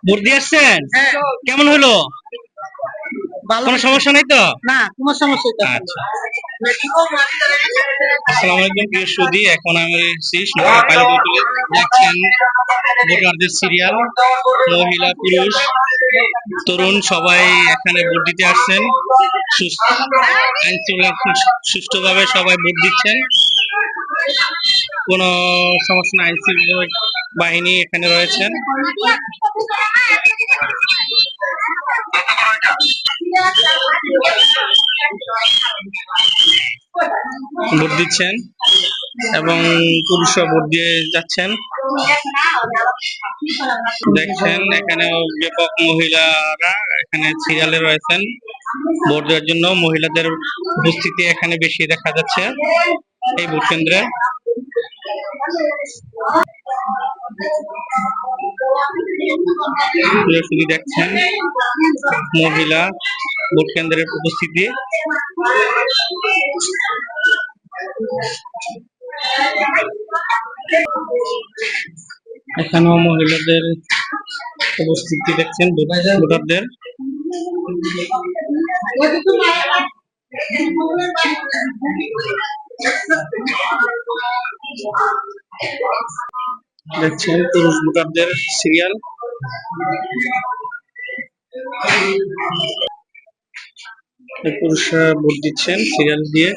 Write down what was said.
Vote দিয়ে আসছেন? কেমন হলো? কোনো সমস্যা নাই তো? না, কোনো সমস্যা নেই। আচ্ছা। আসসালামু আলাইকুম প্রিয় সুধী, এখন আমি পাইলট হোটেলে দেখছেন ভোটারদের সিরিয়াল, মহিলা পুরুষ তরুণ সবাই এখানে ভোট দিতে আসছেন। আইন শৃঙ্খলা সুষ্ঠুভাবে সবাই ভোট দিচ্ছেন, কোনো সমস্যা নাই। আইন শৃঙ্খলা বাহিনী এখানে রয়েছেন। ভোট দিচ্ছেন এবং পুরুষরা ভোট দিয়ে যাচ্ছেন। দেখছেন এখানে ব্যাপক মহিলারা এখানে সিরিয়ালে রয়েছেন ভোট দেওয়ার জন্য। মহিলাদের উপস্থিতি এখানে বেশি দেখা যাচ্ছে এই ভোট কেন্দ্রে। শুধু দেখছেন মহিলা ভোট কেন্দ্রের উপস্থিতি। এখানেও মহিলাদের উপস্থিতি দেখছেন ভোটারদের। দেখছেন পুরুষ ভোটারদের সিরিয়াল। পুরুষরা ভোট দিচ্ছেন সিরিয়াল দিয়ে।